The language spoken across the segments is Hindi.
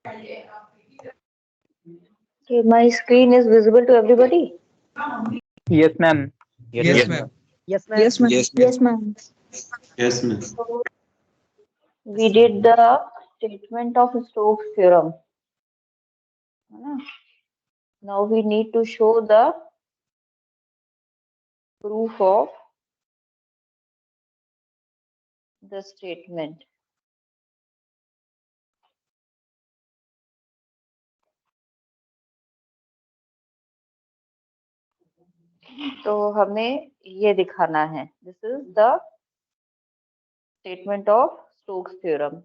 Okay, my screen is visible to everybody. Yes, ma'am. Yes, Yes, ma'am. ma'am. Yes, ma'am. Yes, ma'am. Yes, ma'am. Yes, ma'am. So we did the statement of Stokes theorem. है ना? Now we need to show the proof of the statement. तो हमें ये दिखाना है. This is the statement of Stokes theorem,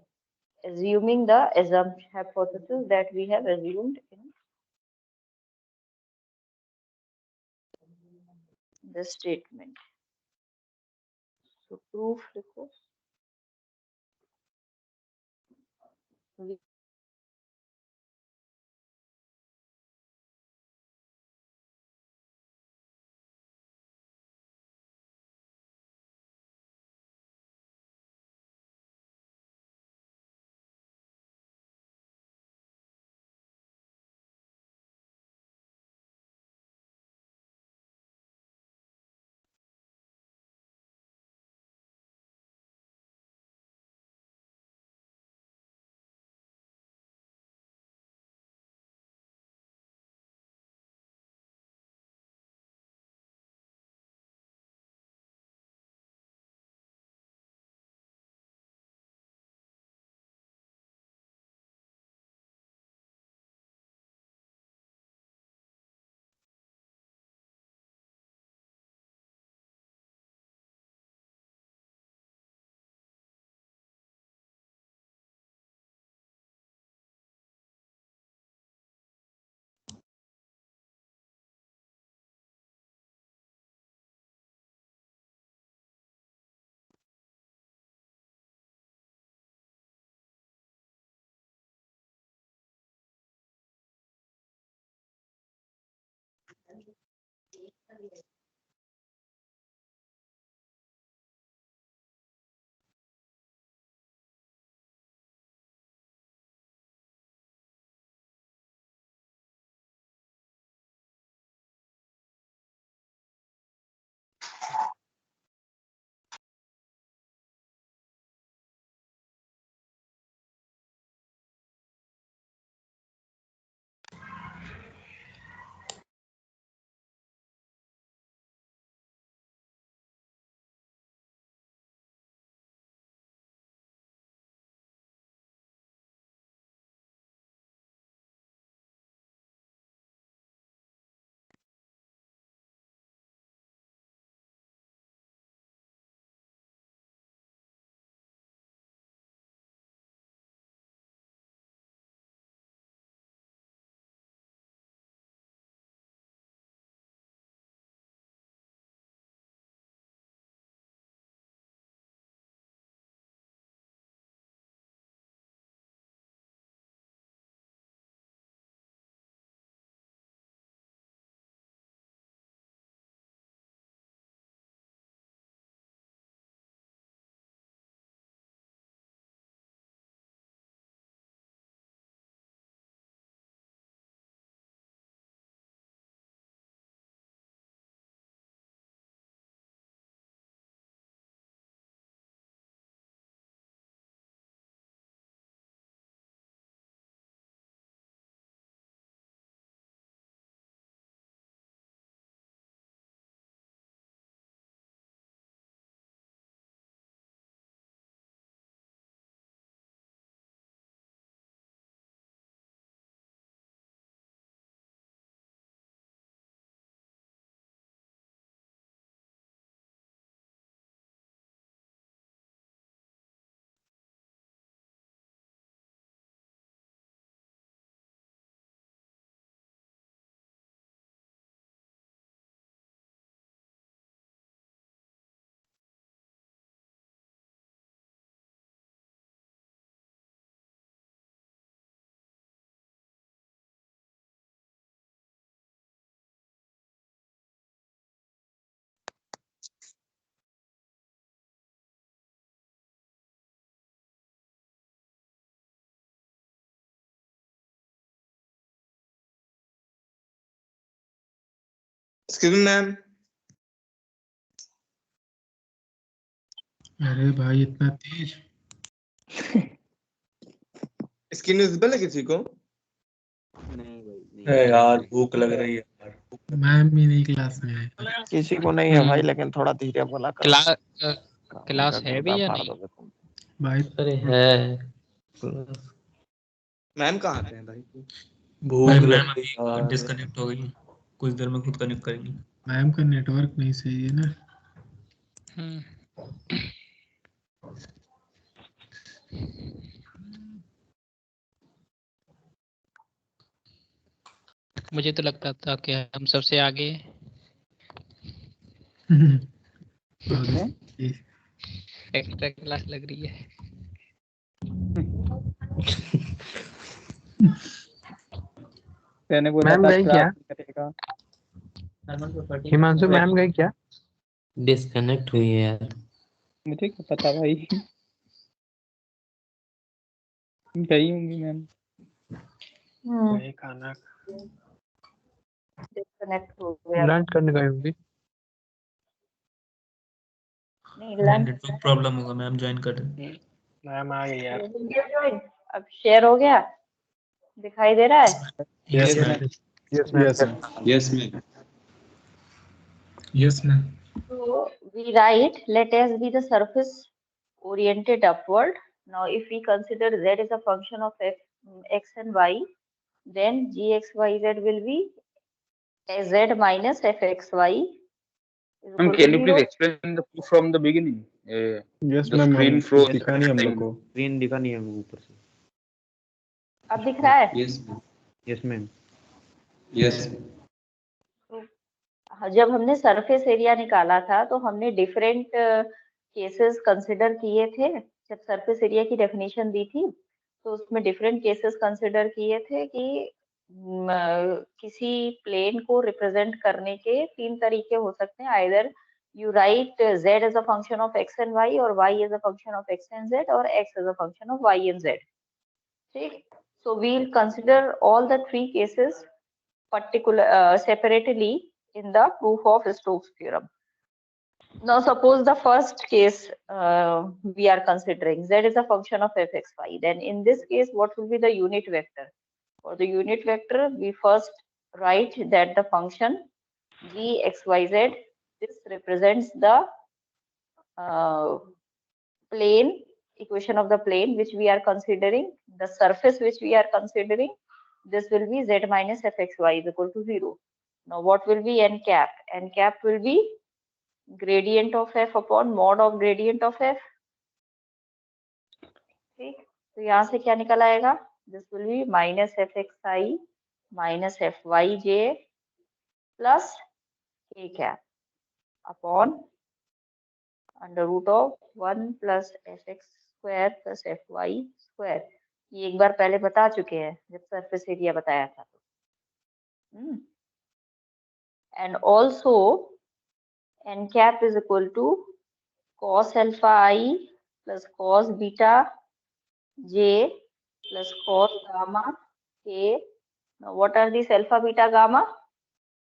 assuming the assumption hypothesis that we have assumed in the statement. So proof लिखो. Excuse me, ma'am. अरे भाई इतना तेज। स्क्रीन विजिबल है किसी को? नहीं भाई नहीं। यार भूख लग रही है यार। मैम भी नहीं क्लास में है। किसी को नहीं है भाई, लेकिन थोड़ा धीरे बोला करो। क्लास है भी या नहीं? भाई अरे है मैम कहाँ पे हैं भाई? भूख मैम लग रही है यार। डिस्कनेक्ट हो गई, कुछ देर में खुद कनेक्ट करेंगे। मैम का नेटवर्क नहीं सही है ना। हम्म, मुझे तो लगता था कि हम सबसे आगे हैं। एक्स्ट्रा क्लास लग रही है। मैंने बोला मैम था गई क्या? क्लास करेगा। हिमांशु मैम गई क्या? डिस्कनेक्ट हुई है यार। मुझे क्या पता भाई। गई होंगी मैम। वही खाना डिस्कनेक्ट हो गया। लंच करने गई होंगी। नहीं लंच नेटवर्क प्रॉब्लम होगा, मैम ज्वाइन कर रहे। मैम आ गई यार। ज्वाइन अब शेयर हो गया, दिखाई दे रहा है। Yes Yes, ma'am. Yes ma'am. Yes ma'am. Yes ma'am. So we write, let S be the surface oriented upward. Now, if we consider Z is a function of x and y, then gxyz will be z minus fxy. is Ma'am, equal can to you please 0. explain the proof from the beginning? Yes The ma'am screen froze. दिखा नहीं हम लोग को। स्क्रीन दिखा नहीं है ऊपर से। अब दिख रहा है। Yes ma'am. Yes ma'am. Yes. जब हमने सरफेस एरिया निकाला था तो हमने डिफरेंट केसेस कंसिडर किए थे। जब सरफेस एरिया की डेफिनेशन दी थी तो उसमें डिफरेंट केसेस कंसिडर किए थे कि किसी प्लेन को रिप्रेजेंट करने के 3 तरीके हो सकते हैं। Either you write z as a function of x and y, or y as a function of x and z, or x as a function of y and z. ठीक, so we'll consider all the 3 cases separately in the proof of Stokes theorem. Now suppose the first case we are considering z is a function of fxy, then in this case what will be the unit vector? For the unit vector we first write that the function gxyz, this represents the plane, equation of the plane which we are considering, the surface which we are considering. This will be z minus fxy is equal to 0. Now what will be n cap? N cap will be gradient of f upon mod of gradient of f. ठीक, तो यहाँ से क्या निकल आएगा? This will be minus fxi minus fyj plus k cap upon under root of 1 plus fx square plus fy square. ये एक बार पहले बता चुके हैं जब सरफेस एरिया बताया था तो। And also n cap is equal to cos alpha I plus cos beta j plus cos gamma k. Now what are these alpha, beta, gamma?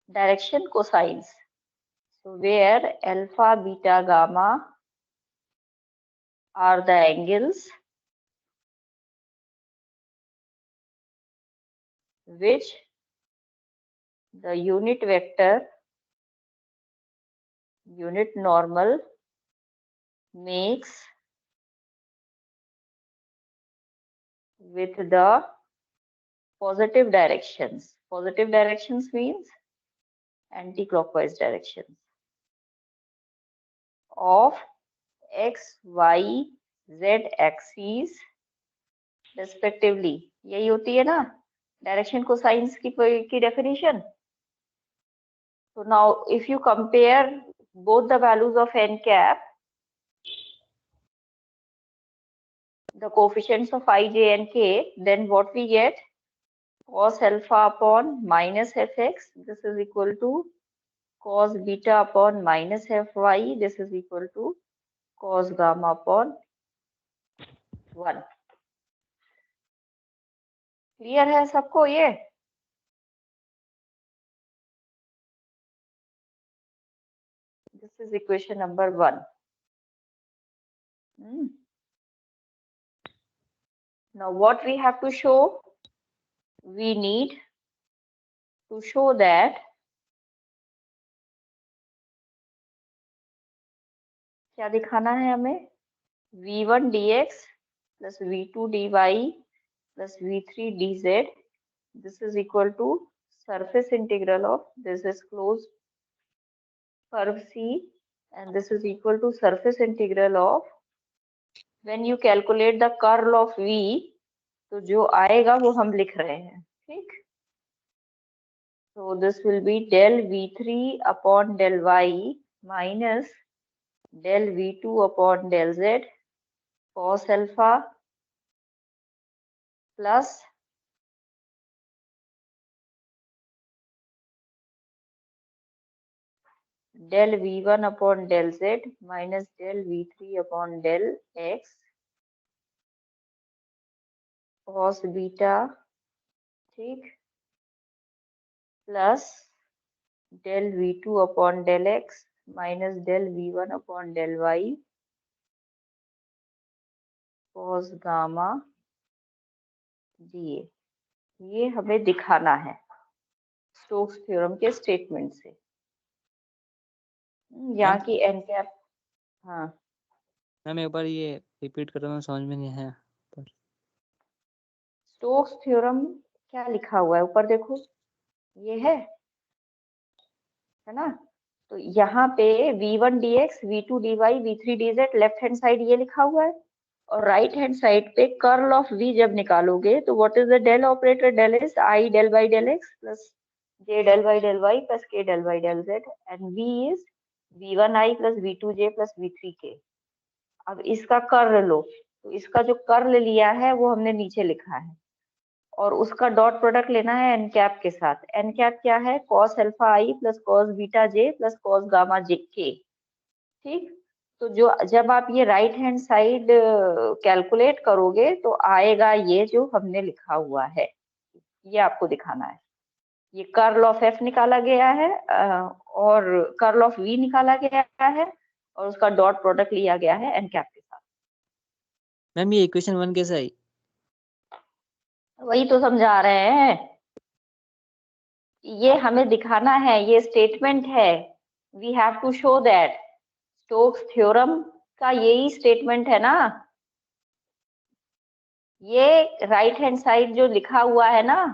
Direction cosines. So where alpha, beta, gamma are the angles which the unit vector, unit normal makes with the positive directions. Positive directions means anti-clockwise directions of x, y, z axes respectively. यही होती है ना डायरेक्शन कोसाइंस की definition. So now if you compare both the values of n cap, the coefficients of I, j and k, then what we get? Cos alpha upon minus fx, this is equal to cos beta upon minus fy, this is equal to cos gamma upon 1. Clear है सबको ये? This is equation number 1. Now what we have to show? We need to show that क्या दिखाना है हमें? v1 dx plus v2 dy plus v3 dz. This is equal to surface integral of this is closed curve C, and this is equal to surface integral of, when you calculate the curl of v, तो जो आएगा वो हम लिख रहे हैं, ठीक? So this will be del v3 upon del y minus del v2 upon del z cos alpha plus del v1 upon del z minus del v3 upon del x cos beta, ठीक, plus del v2 upon del x minus del v1 upon del y cos gamma dA. ये हमें दिखाना है स्टोक्स थ्योरम के स्टेटमेंट से। यहाँ की एन कैप, हाँ मैम एक बार ये रिपीट करो, मैं समझ में नहीं आया। स्टोक्स थ्योरम क्या लिखा हुआ है ऊपर देखो, ये है ना? तो यहाँ पे v1 dx, v2 dy, v3 dz left hand side ये लिखा हुआ है, और राइट हैंड साइड पे कर्ल ऑफ v जब निकालोगे तो what is the del operator? Del is i del by del x plus j del by del y plus k del by del z, and v is v1i plus v2j plus v3k। अब इसका कर्ल लो, तो इसका जो कर्ल लिया है वो हमने नीचे लिखा है, और उसका डॉट प्रोडक्ट लेना है एन कैप के साथ। एन कैप क्या है? कॉस अल्फा आई प्लस कॉस बीटा जे प्लस कॉस गामा जे के, ठीक? तो जो जब आप ये राइट हैंड साइड कैलकुलेट करोगे तो आएगा ये जो हमने लिखा हुआ है, ये आपको दिखाना है। ये कर्ल ऑफ एफ निकाला गया है और कर्ल ऑफ वी निकाला गया है, और उसका डॉट प्रोडक्ट लिया गया है एन कैप के साथ। मैम ये इक्वेशन 1 कैसे आई? वही तो समझा रहे हैं, ये हमें दिखाना है, ये स्टेटमेंट है। We have to show that. Stokes theorem का यही स्टेटमेंट है ना, ये राइट हैंड साइड जो लिखा हुआ है ना,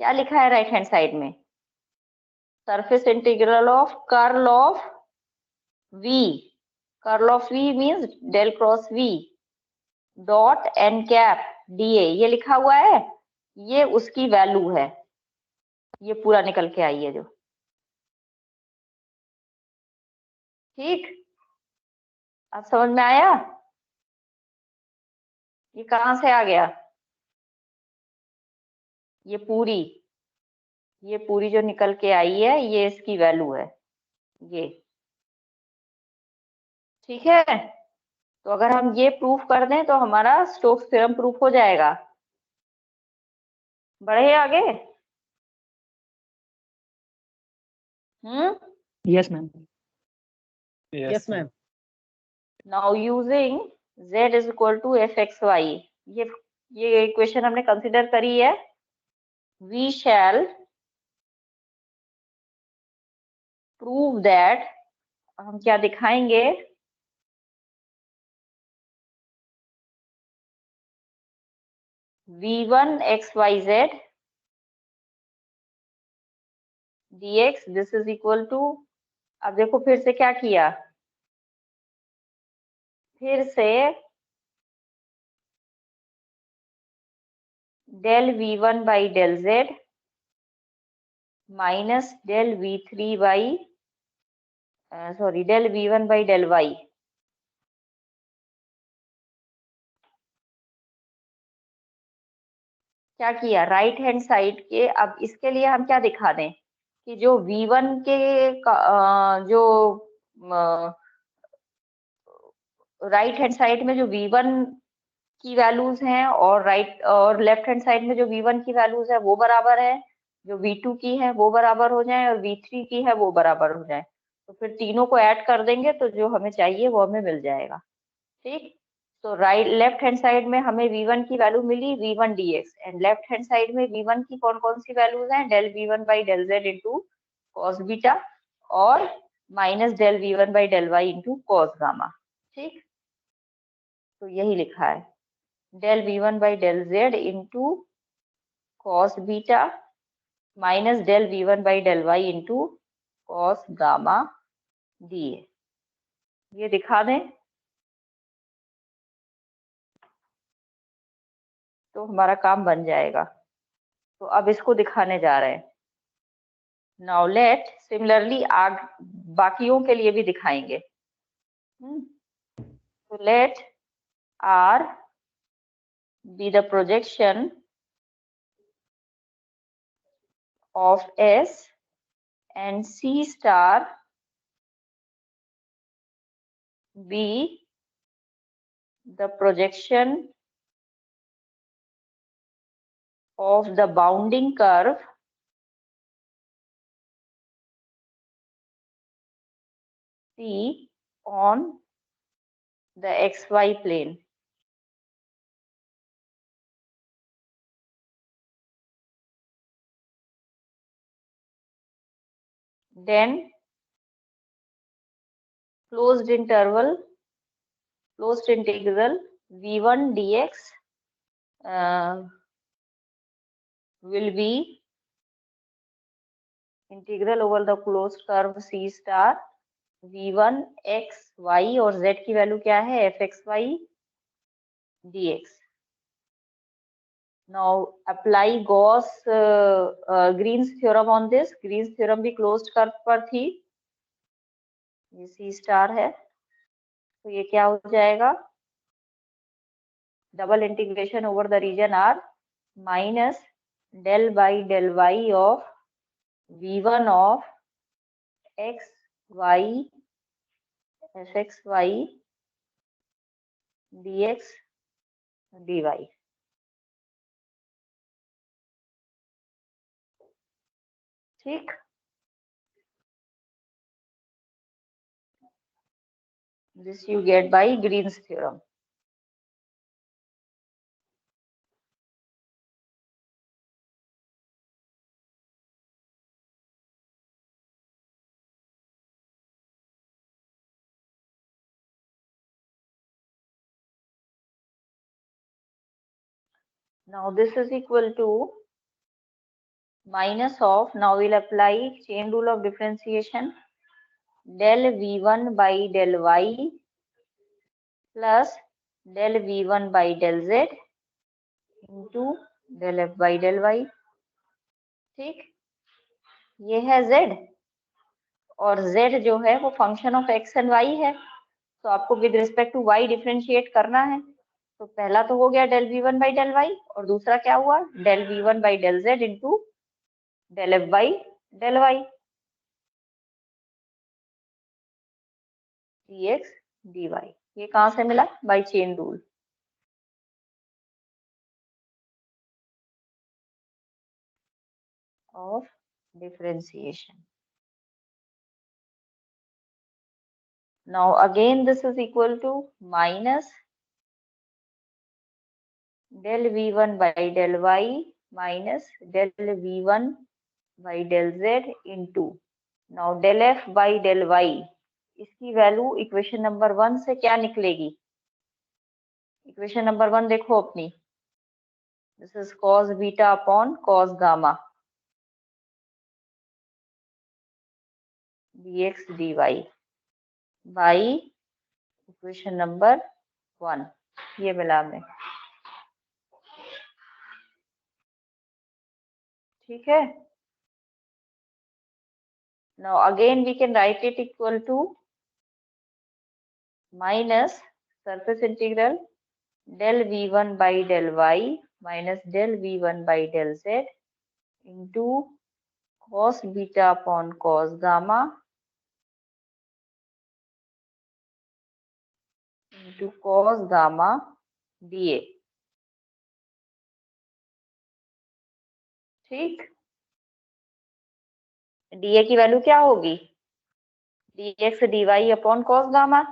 क्या लिखा है राइट हैंड साइड में? Surface integral of curl of V, curl of V means del cross we dot N cap D A, ये लिखा हुआ है, ये उसकी वैल्यू है, ये पूरा निकल के आई है जो, ठीक? अब समझ में आया? ये कहां से आ गया? ये पूरी जो निकल के आई है, ये इसकी वैल्यू है, ये, ठीक है? तो अगर हम ये प्रूफ कर दें तो हमारा स्टोक्स थ्योरम प्रूफ हो जाएगा। बढ़े आगे? Yes ma'am. Yes ma'am. Now using z is equal to fxy, ये इक्वेशन हमने कंसिडर करी है। वी शैल प्रूव दैट, हम क्या दिखाएंगे? v1 xyz dx this is equal to, अब देखो फिर से क्या किया, फिर से del v1 by del z minus del v3 by sorry del v1 by del y, क्या किया? राइट हैंड साइड के, अब इसके लिए हम क्या दिखा दें कि जो v1 के जो राइट हैंड साइड में जो v1 की वैल्यूज हैं और राइट और लेफ्ट हैंड साइड में जो v1 की वैल्यूज है वो बराबर है। जो V2 की है वो बराबर हो जाए और V3 की है वो बराबर हो जाए, तो फिर तीनों को ऐड कर देंगे तो जो हमें चाहिए वो हमें मिल जाएगा। ठीक, तो राइट लेफ्ट हैंड साइड में हमें V1 की वैल्यू मिली V1 dx, and left hand side में V1 की कौन कौन सी वैल्यूज हैं, del V1 by del z into cos beta और minus del V1 by del y into cos gamma. ठीक, तो यही लिखा है del V1 by del z into cos beta minus del V1 by del y into cos gamma dA। ये दिखा दें तो हमारा काम बन जाएगा। तो अब इसको दिखाने जा रहे हैं। नाउ लेट सिमिलरली आग बाकियों के लिए भी दिखाएंगे। तो late R be the projection of S and C star be the projection of the bounding curve C on the XY plane. Then closed integral V1 dx will be integral over the closed curve C star V1 x y और z की वैल्यू क्या है fxy dx. Now apply Gauss Green's theorem on this. Green's theorem भी closed curve पर थी, ये C star है, तो ये क्या हो जाएगा, double integration over the region R minus del by del y of V1 of x y fxy dx dy। ठीक, this you get by Green's theorem. Now this is equal to minus of, now we'll apply chain rule of differentiation, del V1 by del y plus del V1 by del z into del f by del y। ठीक, ये है z और z जो है वो function of x and y है, तो आपको with respect to y differentiate करना है। तो पहला तो हो गया del V1 by del y और दूसरा क्या हुआ del V1 by del z into del f by del y dx dy। ये कहां से मिला, by chain rule. of differentiation. Now again this is equal to minus del V1 by del y minus del V1 by del z into, now del f by del y, इसकी वैल्यू इक्वेशन नंबर 1 से क्या निकलेगी, इक्वेशन नंबर 1 देखो अपनी, this is cos beta upon cos gamma dx dy by equation number 1, ये मिला हमने। ठीक है, now again we can write it equal to minus surface integral del V1 by del y minus del V1 by del z into cos beta upon cos gamma into cos gamma dA। ठीक, डीए की वैल्यू क्या होगी, dx dy upon cos gamma.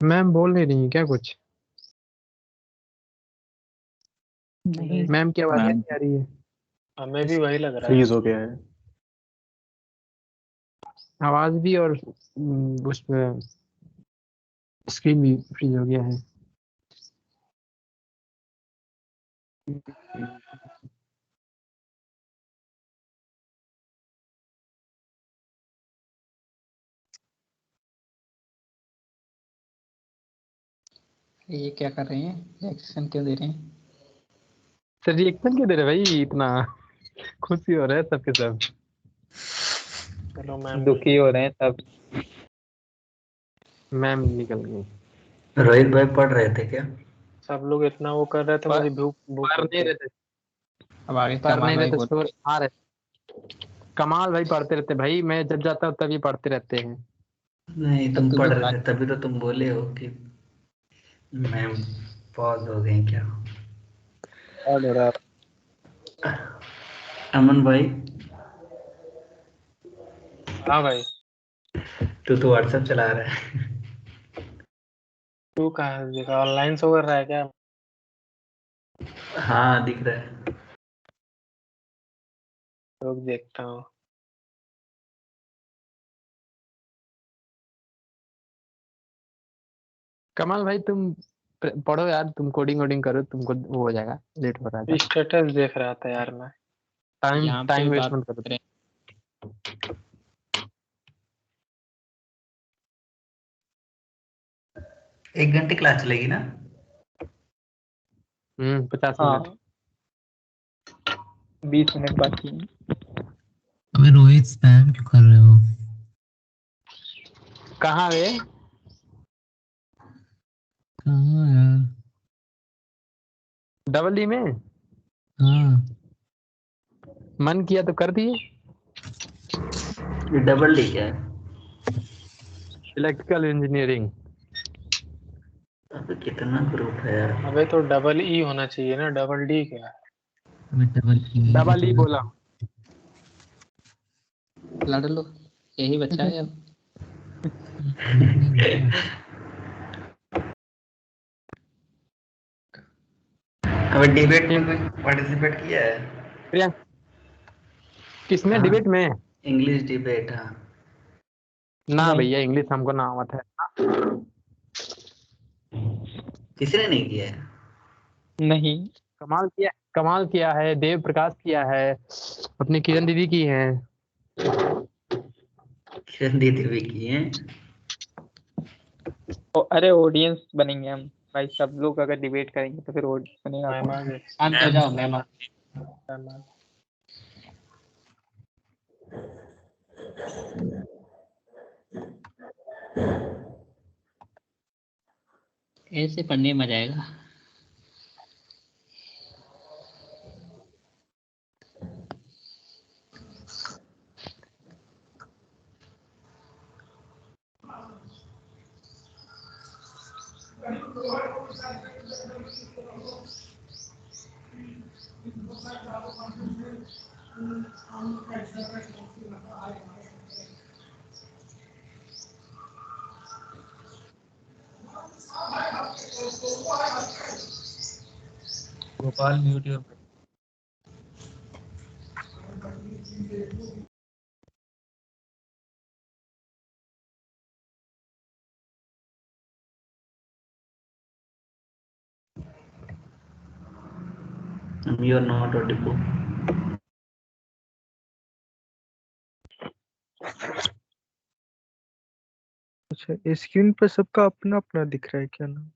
Ma'am बोल नहीं रही है क्या कुछ? नहीं मैम की आवाज मैम नहीं आ रही है, हमें भी वही लग रहा है। फ्रीज हो गया है आवाज भी, और उस पे स्क्रीन भी फ्रीज हो गया है। ये क्या कर रहे हैं, रिएक्शन क्यों दे रहे हैं? सर रिएक्शन क्यों दे रहे भाई, इतना खुशी हो रहा है सबके सब, चलो मैम दुखी हो रहे हैं सब। मैम निकल गई। रोहित भाई पढ़ रहे थे क्या? सब लोग इतना वो कर रहे थे, पर- मुझे भूख भूख पढ़ लग नहीं गई। रहे थे, अब आगे पढ़ कमाल नहीं रहे भाई थे, बोल। शोर आ रहे। कमाल भाई पढ़ते रहते भाई, मैं जब जाता हूँ तभी पढ़ते रहते हैं। नहीं तब तुम तू पढ़ भी रहे पढ़ा। थे तभी तो तुम बोले हो कि मैम पॉज हो गई क्या? अमन भाई हाँ भाई, तू तो व्हाट्सएप चला रहा है। तू कहाँ देखा, ऑनलाइन शो कर रहा है क्या? हाँ दिख रहा है। रुक देखता हूँ। कमाल भाई तुम पढ़ो यार, तुम कोडिंग वोडिंग करो, तुमको वो हो जाएगा, लेट हो रहा था। स्टेटस देख रहा था यार मैं। यहाँ पे टाइम वेस्ट बात मत करो। करें। 1 घंटे क्लास चलेगी ना? 50 हाँ मिनट 20 मिनट बाकी हैं। अबे रोहित स्पैम क्यों कर रहे हो? कहाँ वे? कहाँ यार? डबल ई में हाँ मन किया तो कर दिए। ये डबल डी क्या है? Electrical engineering. अबे कितना ग्रुप है यार। अबे तो डबल ई होना चाहिए ना, डबल डी क्या है? अबे डबल ई बोला हूँ। लड़ लो, यही बच्चा है अब। अबे डिबेट में कोई पार्टिसिपेट किया है? प्रियंक किसने हाँ, डिबेट में? English debate. हाँ, ना नहीं भैया इंग्लिश हमको ना आवत है। किसी ने नहीं किया है? नहीं कमाल किया है, देव प्रकाश किया है, अपनी किरण दीदी की है। किरण दीदी भी किए हैं। अरे ऑडियंस बनेंगे हम भाई, सब लोग अगर डिबेट करेंगे तो फिर ऑडियंस बनेगा मैम कौन। आ गए। शांत हो जाओ मैम। मैम आ गए। ऐसे पढ़ने में मजा आएगा। Gopal mute your You are not audible. अच्छा, स्क्रीन पर सबका अपना अपना दिख रहा है क्या ना?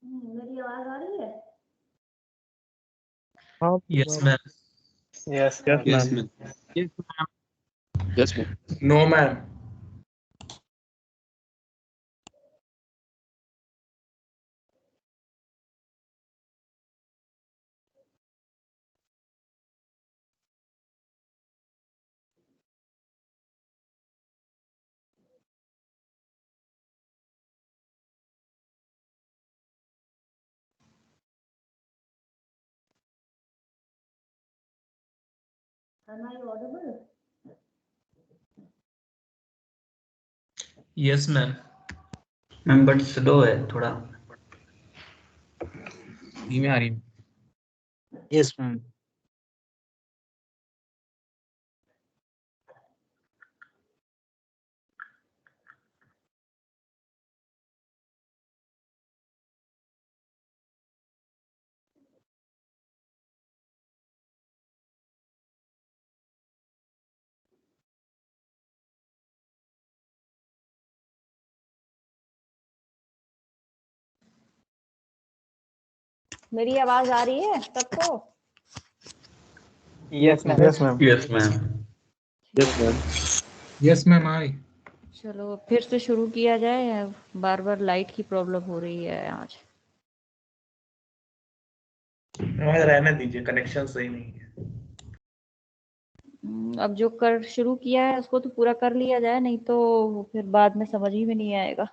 मेरी आवाज आ रही है? हाँ yes ma'am. Yes yes yes ma'am. Ma'am. Yes ma'am. No ma'am. Am I audible? Yes ma'am. Ma'am but slow है थोड़ा। धीमे आ रही है। Yes ma'am. मेरी आवाज आ रही है सबको? Yes ma'am. Yes ma'am. Yes ma'am. Yes ma'am. Yes ma'am आ रही। चलो फिर से शुरू किया जाए, बार बार लाइट की प्रॉब्लम हो रही है आज। रहने दीजिए, कनेक्शन सही नहीं है। अब जो कर शुरू किया है उसको तो पूरा कर लिया जाए, नहीं तो फिर बाद में समझ ही में नहीं आएगा।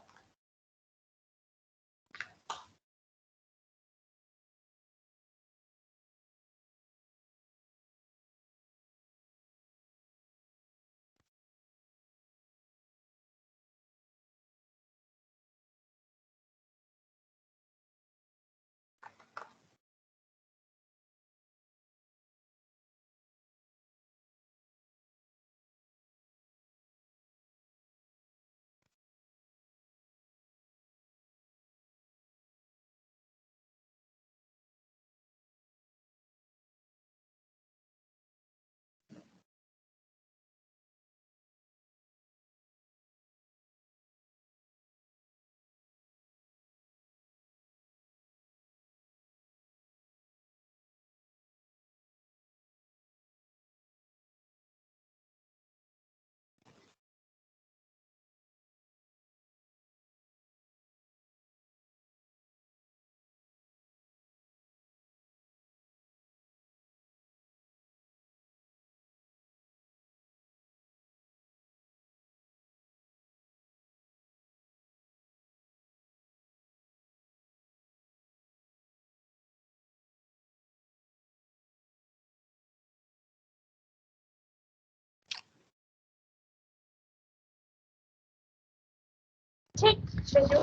हाँ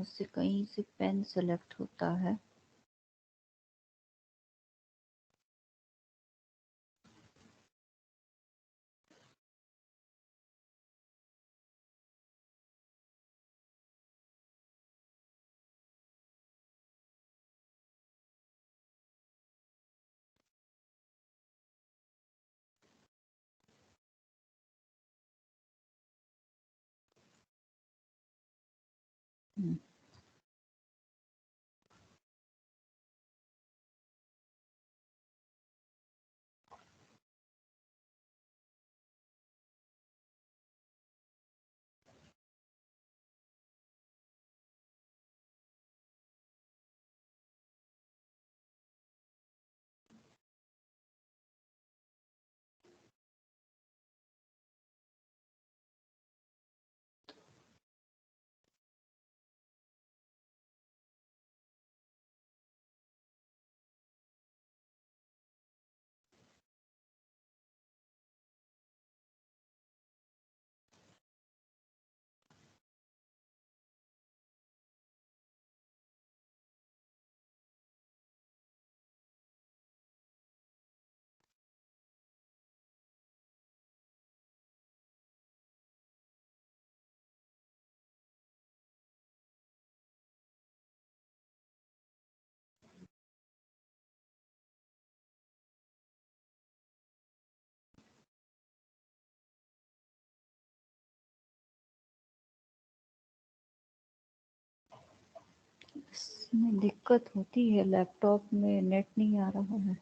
से कहीं से पेन सेलेक्ट होता है। इसमें दिक्कत होती है, लैपटॉप में नेट नहीं आ रहा है।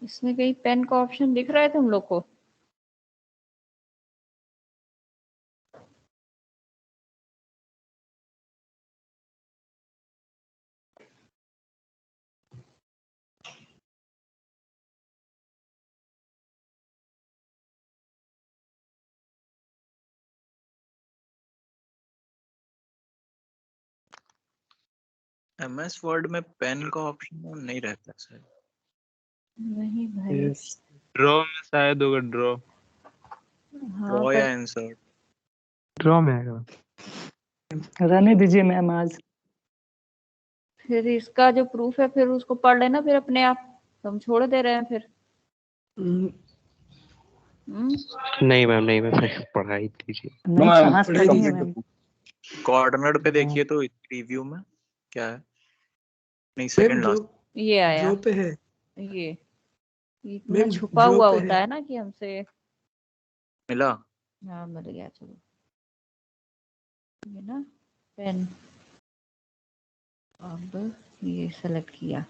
इसमें कहीं पेन का ऑप्शन दिख रहा है तुम लोग को? MS वर्ड में पेन का ऑप्शन नहीं रहता सर। नहीं भाई। ड्रॉ में शायद होगा, ड्रॉ हाँ ड्रॉ पर या इंसर्ट। ड्रॉ में आएगा। रहने दीजिए मैम आज। फिर इसका जो प्रूफ है फिर उसको पढ़ लेना फिर अपने आप, हम छोड़ दे रहे हैं फिर। नहीं मैम, नहीं मैम, पढ़ाई दीजिए। नहीं कहाँ से पढ़ेंगे मैम। कॉर्नर पे देखिए तो रिव्यू में क्या है। नहीं सेकंड लास्ट ये आया जो पे है ये इतना मैम, छुपा जो हुआ पे होता है है ना कि हमसे। मिला। हाँ मिल गया, चलो ये ना पेन, अब ये सेलेक्ट किया।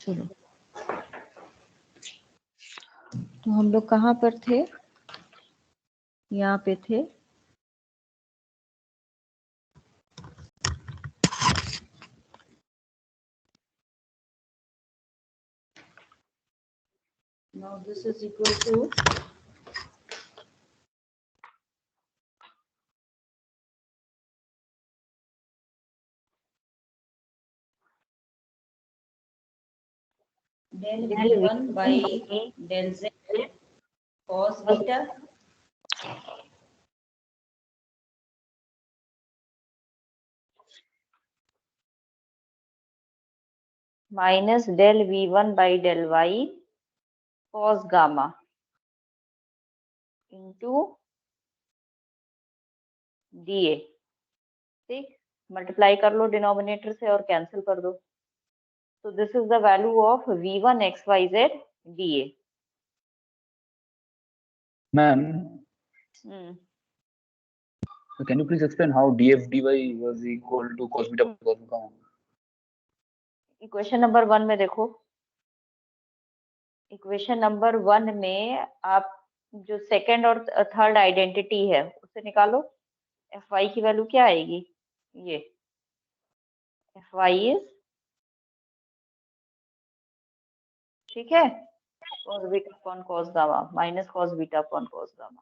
चलो, तो हम लोग कहाँ पर थे? यहाँ पे थे। Now this is equal to del V1 by del Z cos beta minus del V1 by del Y cos gamma into DA। ठीक, मल्टीप्लाई कर लो डिनोमिनेटर से और कैंसिल कर दो। So this is the value of V1 XYZ DA। Ma'am, so can you please explain how df dy was equal to cos beta cos gamma? Equation number 1 में देखो, इक्वेशन नंबर 1 में आप जो सेकंड और थर्ड आइडेंटिटी है उसे निकालो। Fy की वैल्यू क्या आएगी? ये Fy इज, ठीक है, cos beta upon cos gamma minus cos beta upon cos gamma.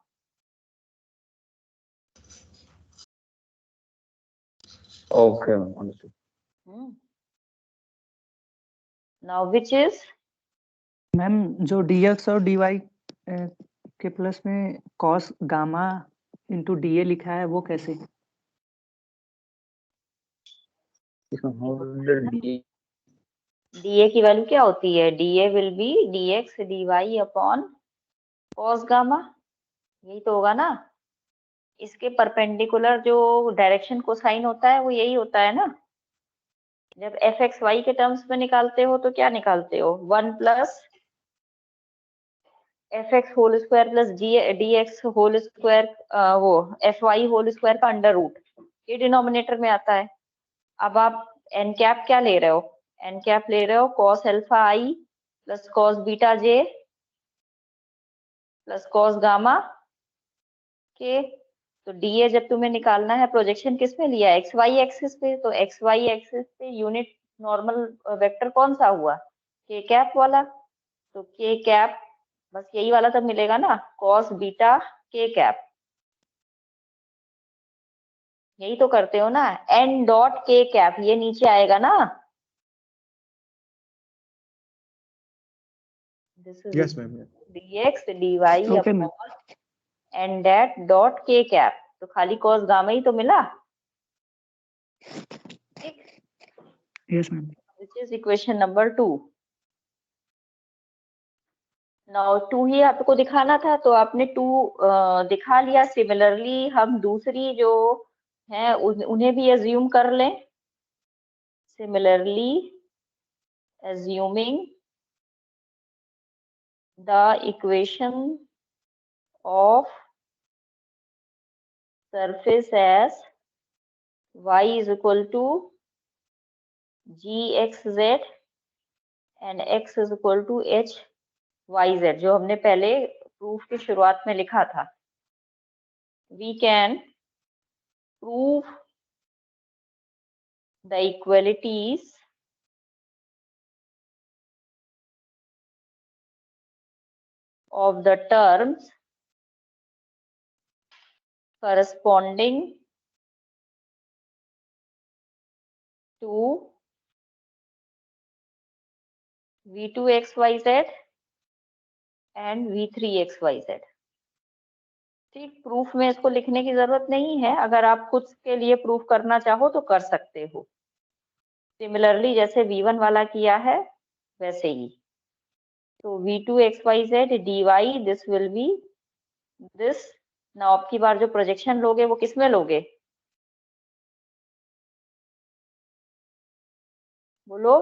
Okay, ma'am, understood. Now which is ma'am जो dx और dy के प्लस में cos गामा इंटू DA लिखा है वो कैसे? DA की वैल्यू क्या होती है? DA will be dx dy upon cos gamma, यही तो होगा ना। इसके परपेंडिकुलर जो डायरेक्शन कोसाइन होता है वो यही होता है ना। जब fxy के टर्म्स में निकालते हो तो क्या निकालते हो? 1 plus fx whole square plus dx whole square, वो fy होल स्क्वायर का अंडर रूट, ये डिनोमिनेटर में आता है। अब आप n कैप क्या ले रहे हो? n कैप ले रहे हो cos alpha i plus cos beta j plus cos gamma के। तो DA जब तुम्हें निकालना है, प्रोजेक्शन किस में लिया है? XY एक्सिस पे। तो XY एक्सिस पे यूनिट नॉर्मल वेक्टर कौन सा हुआ? k कैप वाला। तो k कैप बस यही वाला तब मिलेगा ना, cos बीटा k कैप। यही तो करते हो ना, n डॉट k कैप, ये नीचे आएगा ना। This is Yes, ma'am. dx dy upon n that dot k cap. तो खाली cos गामा ही तो मिला। ठीक, yes ma'am. which is equation number 2। Now 2 ही आपको दिखाना था तो आपने 2 दिखा लिया। सिमिलरली हम दूसरी जो है उन्हें भी एज्यूम कर लें। Similarly assuming the equation of surface as y is equal to gxz and x is equal to hyz, जो हमने पहले प्रूफ की शुरुआत में लिखा था। We can prove the equalities of the terms corresponding to v2xyz and v3xyz। ठीक, प्रूफ में इसको लिखने की जरूरत नहीं है, अगर आप खुद के लिए प्रूफ करना चाहो तो कर सकते हो। सिमिलरली जैसे v1 वाला किया है वैसे ही। तो v2xyz dy this will B this. Now अब की बार जो प्रोजेक्शन लोगे वो किस में लोगे? बोलो,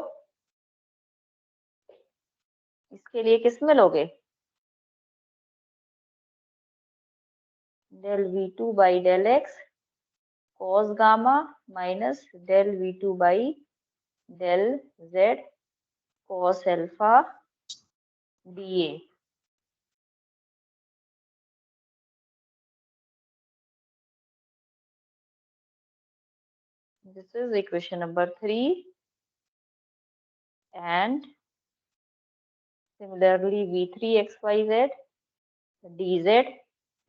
इसके लिए किस में लोगे? Del V2 by del X cos gamma minus del V2 by del Z cos alpha dA। This is equation number 3 and similarly V3 XYZ dz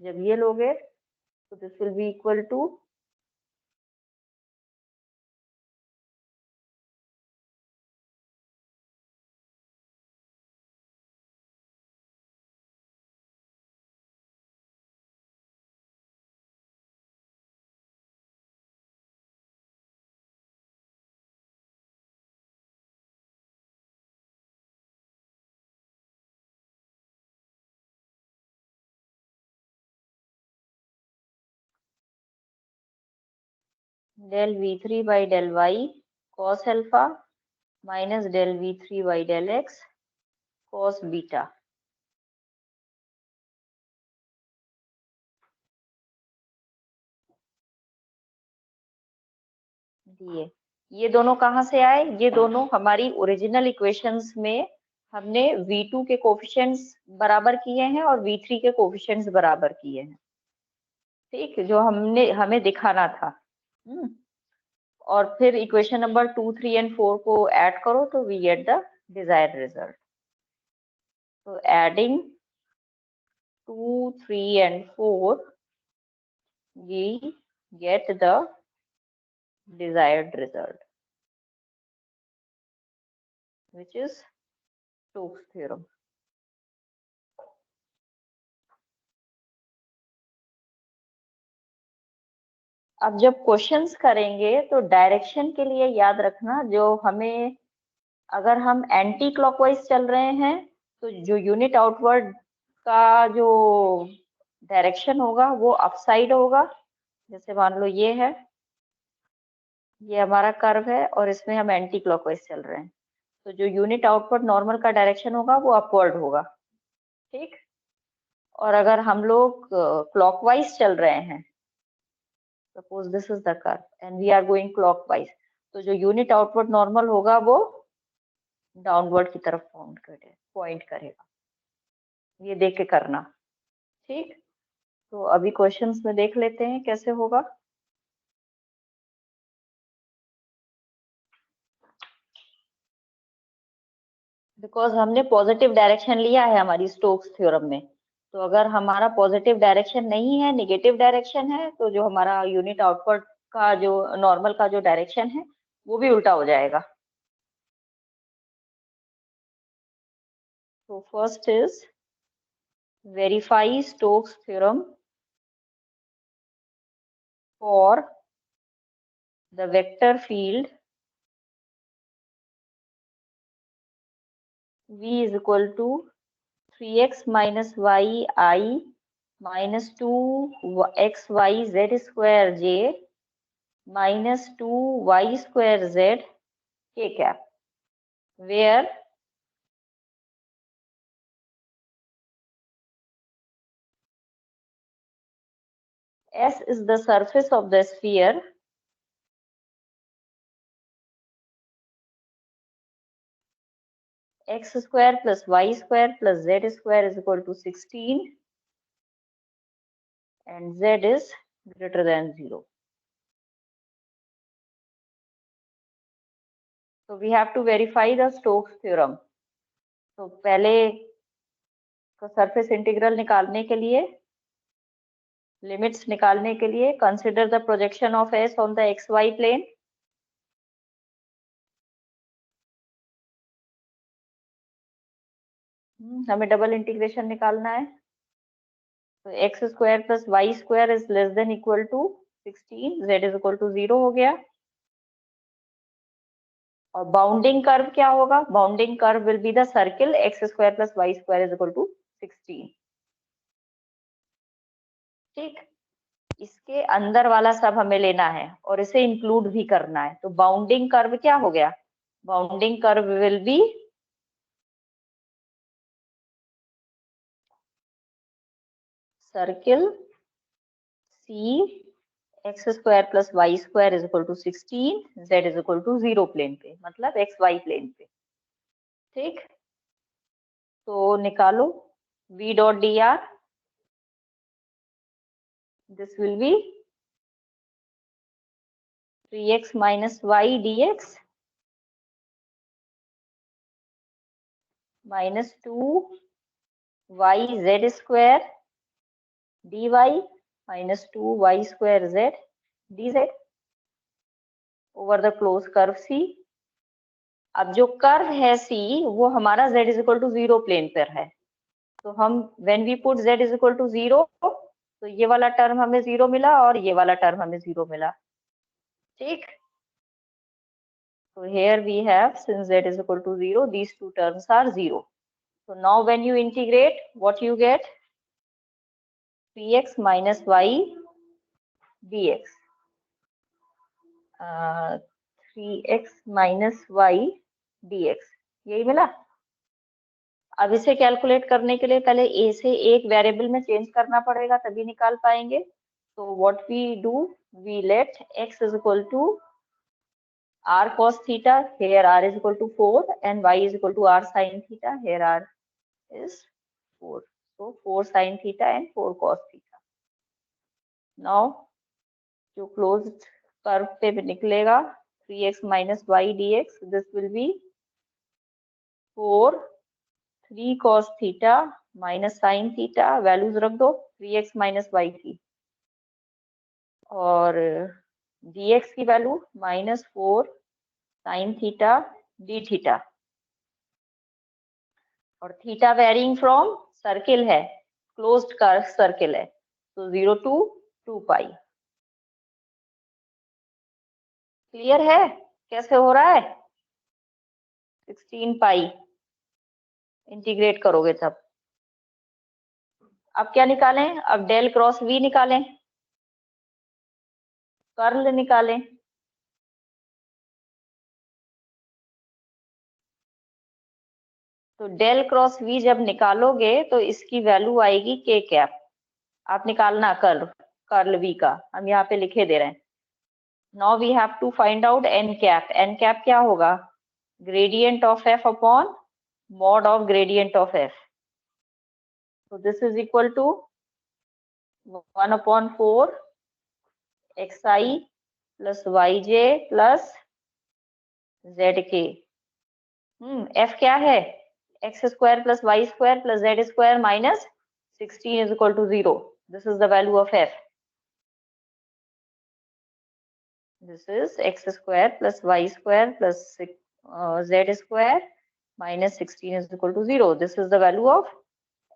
जब ये लोगे तो this will be equal to del V3 by del Y cos alpha minus del V3 by del X cos beta। दिए, ये दोनों कहाँ से आए? ये दोनों हमारी ओरिजिनल इक्वेशंस में हमने V2 के कोफिशिएंट्स बराबर किए हैं और V3 के कोफिशिएंट्स बराबर किए हैं, ठीक, जो हमें दिखाना था। और फिर इक्वेशन नंबर 2, 3 एंड 4 को ऐड करो तो we get the desired result. तो adding 2, 3 and 4 we get the desired result, which is Stokes theorem। अब जब क्वेश्चंस करेंगे तो डायरेक्शन के लिए याद रखना, जो हमें अगर हम एंटी क्लॉकवाइज चल रहे हैं तो जो यूनिट आउटवर्ड का जो डायरेक्शन होगा वो अपसाइड होगा। जैसे मान लो ये है, ये हमारा कर्व है और इसमें हम एंटी क्लॉकवाइज चल रहे हैं, तो जो यूनिट आउटवर्ड नॉर्मल का डायरेक्शन होगा वो अपवर्ड होगा, ठीक। और अगर हम लोग क्लॉकवाइज चल रहे हैं, suppose this is the curve and we are going clockwise, तो जो यूनिट आउटवर्ड नॉर्मल होगा वो डाउनवर्ड की तरफ पॉइंट करेगा। ये देख के करना, ठीक। तो अभी क्वेश्चंस में देख लेते हैं कैसे होगा। बिकॉज हमने पॉजिटिव डायरेक्शन लिया है हमारी स्टोक्स थ्योरम में, तो अगर हमारा पॉजिटिव डायरेक्शन नहीं है, नेगेटिव डायरेक्शन है, तो जो हमारा यूनिट आउटवर्ड का जो नॉर्मल का जो डायरेक्शन है वो भी उल्टा हो जाएगा। तो first is verify Stokes theorem for the vector field V is equal to 3x minus y I minus 2xy z square j minus 2y square z k cap, where S is the surface of the sphere x square plus y square plus z square is equal to 16 and z is greater than 0. So we have to verify the Stokes theorem. तो पहले सरफेस इंटीग्रल निकालने के लिए, लिमिट्स निकालने के लिए consider the projection of S on the X Y plane. हमें डबल इंटीग्रेशन निकालना है, तो X square plus Y square is less than equal to 16, Z is equal to 0 हो गया। और बाउंडिंग कर्व क्या होगा? Bounding curve will be the circle X square plus Y square is equal to 16, ठीक। इसके अंदर वाला सब हमें लेना है और इसे इंक्लूड भी करना है। तो बाउंडिंग कर्व क्या हो गया? Bounding curve will be circle C x square plus Y square is equal to 16, z is equal to 0 plane पे, मतलब एक्स वाई प्लेन पे। ठीक, तो निकालो v dot D R, this will be 3x minus Y dx minus 2y z square dy minus 2y square z dz over the close curve C। अब जो कर्व है C वो हमारा z is equal to 0 plane पर है, तो हम when we put z is equal to 0, तो ये वाला टर्म हमें 0 मिला और ये वाला टर्म हमें 0 मिला। ठीक, so here we have, since z is equal to 0, these two terms are 0. So now when you integrate, what you get? 3x minus y dx. 3x minus y dx, यही मिला। अब इसे कैलकुलेट करने के लिए पहले a से एक वेरिएबल में चेंज करना पड़ेगा, तभी निकाल पाएंगे। तो what we do, we let x is equal to r cos theta, here r is equal to 4 and y is equal to r sin theta, here r is 4, so 4 sin theta and 4 cos theta. Now जो closed curve पे निकलेगा 3x minus y dx, this will be 4 3 cos theta minus sin theta, values रख दो 3x minus y की, और dx की value minus 4 sin theta d theta, और थीटा वेरिंग फ्रॉम सर्किल है, क्लोज्ड कर्व सर्किल है, तो 0 to 2 पाई। क्लियर है कैसे हो रहा है? 16 पाई इंटीग्रेट करोगे तब। अब क्या निकालें? अब डेल क्रॉस वी निकालें, कर्ल निकालें। तो डेल क्रॉस वी जब निकालोगे तो इसकी वैल्यू आएगी के कैप। आप निकालना कर्ल वी का, हम यहाँ पे लिखे दे रहे हैं। Now we have to find out n cap. N cap क्या होगा? Gradient of f upon mod of gradient of f. तो this is equal to 1/4 xi plus yj plus zk। F क्या है? X square plus Y square plus z square minus 16 is equal to 0। This is the value of f. This is x square plus Y square plus z square minus 16 is equal to 0। This is the value of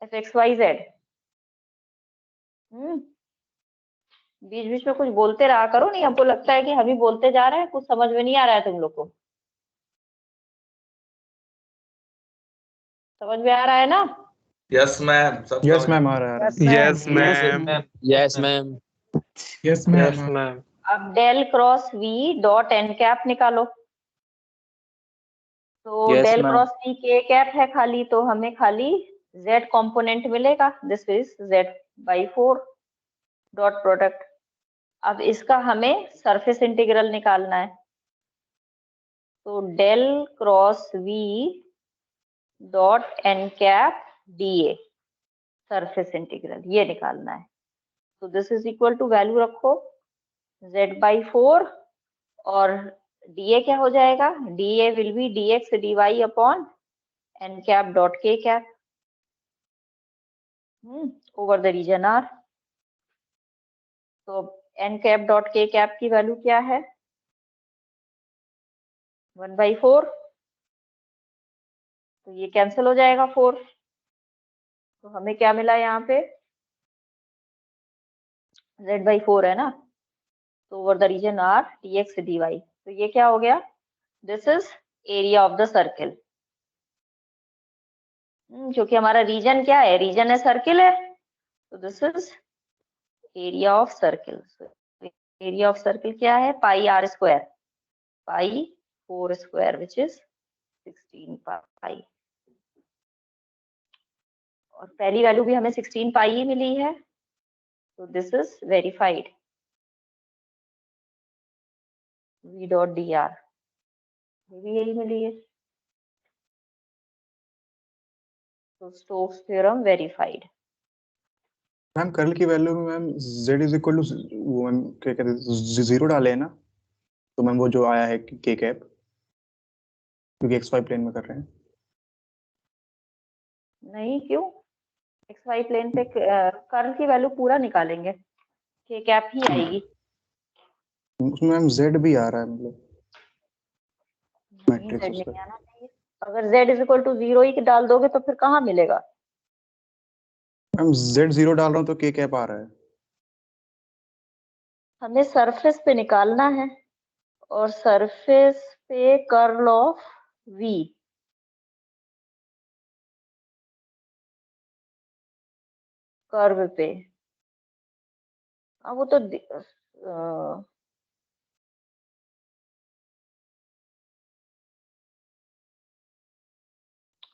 f x y z. बीच बीच में कुछ बोलते रहा करो, नहीं हमको लगता है कि हम ही बोलते जा रहे हैं, कुछ समझ में नहीं आ रहा है तुम लोग को। समझ में आ रहा है ना? Yes ma'am. यस मैम आ रहा है। Yes ma'am. Yes ma'am. Yes ma'am. अब del cross we dot N cap निकालो। तो Yes, del ma'am. Cross v के कैप है खाली, तो हमें खाली z कंपोनेंट मिलेगा। This is z by 4 dot product. अब इसका हमें सरफेस इंटीग्रल निकालना है। तो del cross we dot N cap d a surface integral, ये निकालना है। तो this is equal to, value रखो z बाई 4, और dA क्या हो जाएगा? dA will be dx dy upon n cap dot k cap over the region R। तो n cap dot k cap की वैल्यू क्या है? 1/4। तो ये कैंसिल हो जाएगा 4। तो हमें क्या मिला यहाँ पे? z/4 है ना, तो over the region R dx dy। तो ये क्या हो गया? This is area of the circle. क्योंकि हमारा रीजन क्या है? रीजन है सर्किल है, तो this is area of circle. Area of circle क्या है? पाई r square, pi 4 square which is 16 pi। और पहली वैल्यू भी हमें 16 पाई ही मिली है, तो this is verified. v dot D R भी यही मिली है, तो Stokes theorem verified. Ma'am curl की वैल्यू में ma'am z is equal to ma'am क्या कहते हैं 0 डाले हैं ना, तो मैम वो जो आया है k कैप, क्योंकि xy प्लेन में कर रहे हैं। नहीं, क्यों? xy प्लेन पे कर्ल की वैल्यू पूरा निकालेंगे, k कैप ही आएगी। उसमें मैम z भी आ रहा है, मतलब नहीं, मैट्रिक्स z उसका। नहीं आना चाहिए। अगर z इज इक्वल टू 0 ही डाल दोगे तो फिर कहाँ मिलेगा? मैम z 0 डाल रहा हूँ तो k कैप आ रहा है। हमें सरफेस पे निकालना है, और सरफेस पे कर्ल ऑफ v, कर्व पे। अब वो तो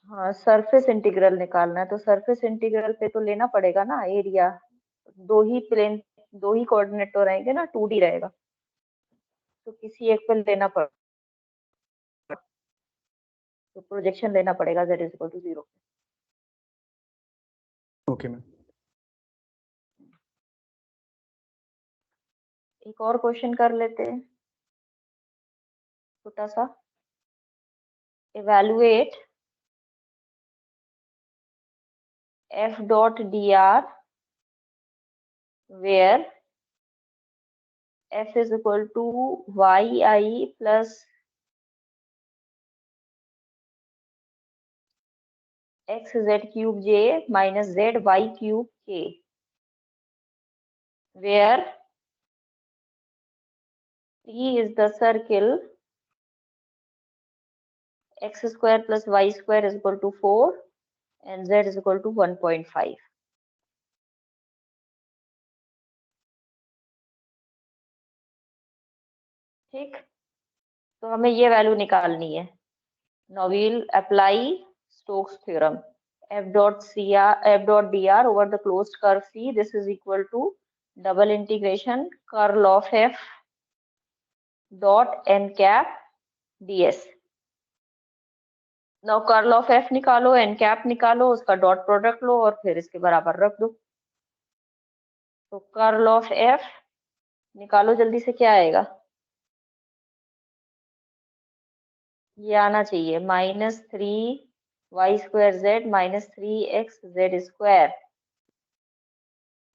हाँ, सरफेस इंटीग्रल निकालना है, तो सरफेस इंटीग्रल पे तो लेना पड़ेगा ना एरिया। दो ही प्लेन, दो ही कोऑर्डिनेट तो रहेंगे ना, 2D रहेगा, तो किसी एक पे लेना पड़ेगा, तो प्रोजेक्शन लेना पड़ेगा z is equal to 0। Okay ma'am. एक और क्वेश्चन कर लेते हैं छोटा सा। Evaluate f dot dr where f is equal to yi plus xz cube j minus zy cube k, where T is the circle x square plus y square is equal to 4 and z is equal to 1.5। ठीक, तो हमें ये वैल्यू निकालनी है। Now we'll apply Stokes theorem। f dot dr over the closed curve C, this is equal to double integration curl of f dot n cap ds। Now curl of f निकालो, n कैप निकालो, उसका डॉट प्रोडक्ट लो और फिर इसके बराबर रख दो। तो कर्ल ऑफ f निकालो जल्दी से, क्या आएगा? ये आना चाहिए -3y² minus 3xz square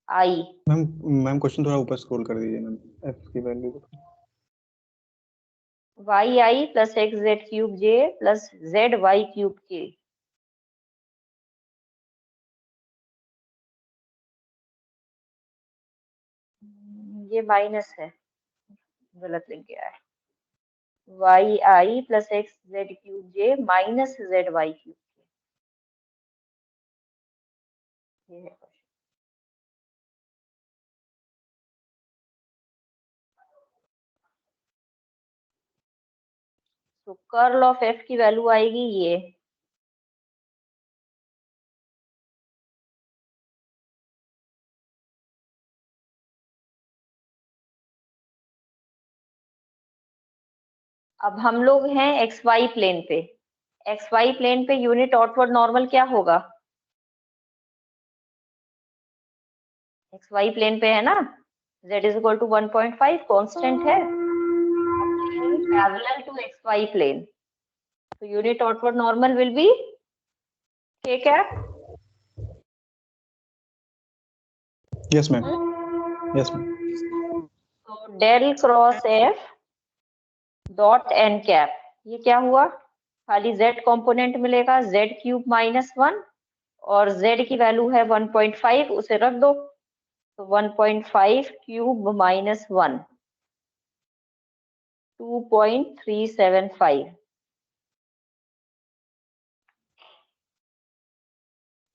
i। Ma'am question थोड़ा ऊपर स्क्रॉल कर दीजिए मैम, f की value yi plus xz cube j plus zy cube k। ये माइनस है, गलत लिख गया है। yi plus xz cube j minus zy cube k, ये है क्वेश्चन। तो कर्ल ऑफ f की वैल्यू आएगी ये। अब हम लोग हैं xy प्लेन पे। xy प्लेन पे यूनिट आउटवर्ड नॉर्मल क्या होगा? xy प्लेन पे है ना, z is equal to 1.5 constant है, पैरेलल टू xy प्लेन, तो unit outward normal will be k cap. Yes ma'am, yes ma'am. तो del cross f dot n cap, ये क्या हुआ? खाली z कंपोनेंट मिलेगा, z क्यूब माइनस 1 और z की वैल्यू है 1.5, उसे रख दो, तो 1.5 क्यूब माइनस 1 2.375।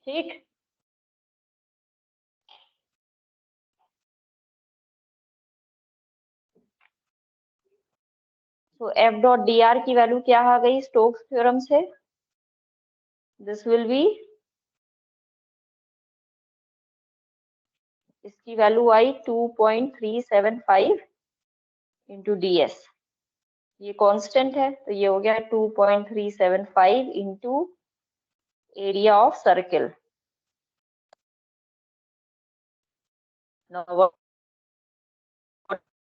ठीक, तो एफ डॉट डी आर की वैल्यू क्या आ गई स्टोक्स थ्योरम से? दिस विल बी, इसकी वैल्यू आई 2.375 इंटू डी एस। ये कांस्टेंट है तो ये हो गया 2.375 into area of circle.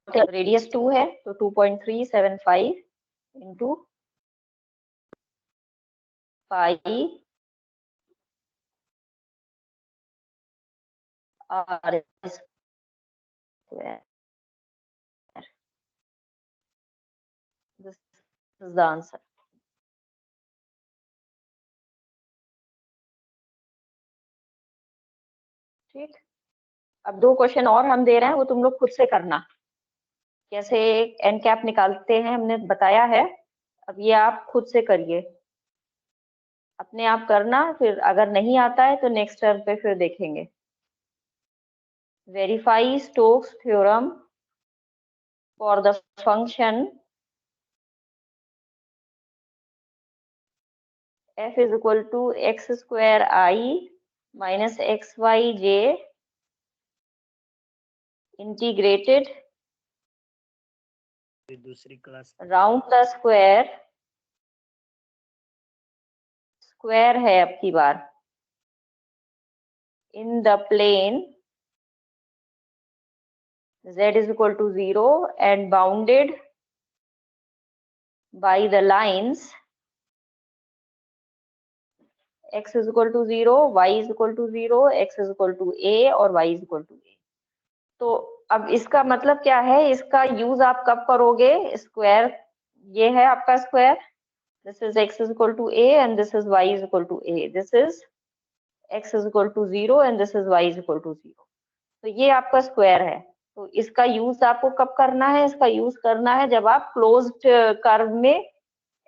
Radius 2 है तो 2.375 into pi R square. This is the answer. ठीक, अब 2 क्वेश्चन और हम दे रहे हैं, वो तुम लोग खुद से करना। कैसे एन कैप निकालते हैं हमने बताया है, अब ये आप खुद से करिए, अपने आप करना, फिर अगर नहीं आता है तो नेक्स्ट टर्म पे फिर देखेंगे। Verify Stokes theorem for the function f is equal to x square I minus xyj integrated दूसरी class round the square, square है अब की बार, in the plane z is equal to 0 and bounded by the lines x is equal to 0, y is equal to 0, x is equal to a और y is equal to a। तो अब इसका मतलब क्या है, इसका यूज आप कब करोगे? स्क्वायर, ये है आपका square, this is x is equal to a and this is y is equal to a, this is x is equal to 0 and this is y is equal to 0। तो ये आपका स्क्वायर है, तो इसका यूज आपको कब करना है? इसका यूज करना है जब आप क्लोज्ड कर्व में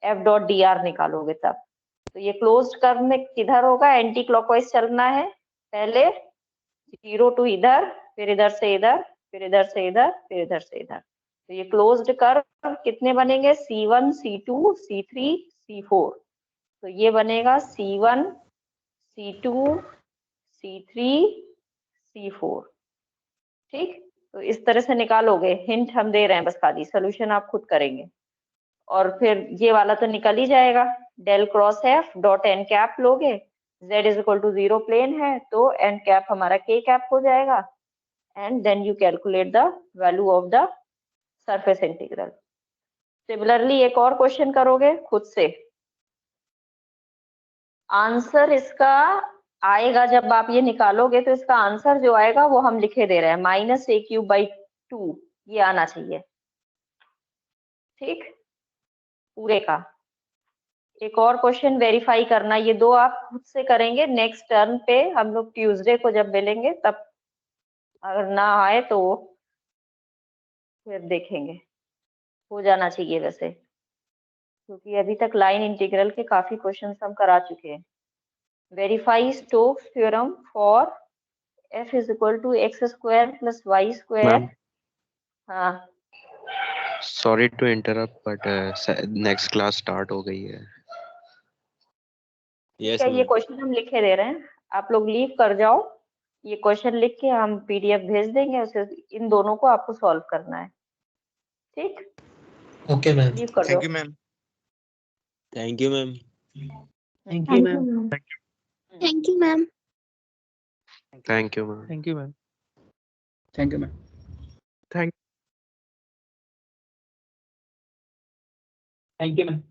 f डॉट डी आर निकालोगे तब। तो ये क्लोज्ड कर्व में किधर होगा? एंटी क्लॉकवाइज चलना है, पहले 0 टू इधर, फिर इधर से इधर, फिर इधर से इधर, फिर इधर से इधर। तो ये क्लोज्ड कर्व कितने बनेंगे? C1, C2, C3, C4। तो ये बनेगा C1, C2, C3, C4। ठीक, तो इस तरह से निकालोगे, हिंट हम दे रहे हैं बस, खाली सोल्यूशन आप खुद करेंगे। और फिर ये वाला तो निकल ही जाएगा, del cross F dot N cap लोगे, z is equal to 0 plane है तो एन कैप हमारा k कैप हो जाएगा, and then you calculate the value of the surface integral. Similarly एक और क्वेश्चन करोगे खुद से, आंसर इसका आएगा जब आप ये निकालोगे तो इसका आंसर जो आएगा वो हम लिखे दे रहे हैं -a³/2, ये आना चाहिए। ठीक, पूरे का। एक और क्वेश्चन वेरीफाई करना, ये 2 आप खुद से करेंगे, नेक्स्ट टर्म पे हम लोग ट्यूसडे को जब मिलेंगे तब अगर ना आए तो फिर देखेंगे, हो जाना चाहिए वैसे, क्योंकि अभी तक लाइन इंटीग्रल के काफी क्वेश्चंस हम करा चुके हैं। Verify Stokes theorem for f is equal to x² plus y²। Ma'am हाँ, sorry to interrupt but next class start हो गई है। ठीक है, ये क्वेश्चन हम लिखे दे रहे हैं, आप लोग लीव कर जाओ, ये क्वेश्चन लिख के हम पीडीएफ भेज देंगे, उसे इन दोनों को आपको सॉल्व करना है। ठीक, ओके मैम, लीव कर थैंक दो। You ma'am. Thank you ma'am. Thank you ma'am. Thank you ma'am. Thank you ma'am. Thank you ma'am. Thank you ma'am. Thank thank you ma'am.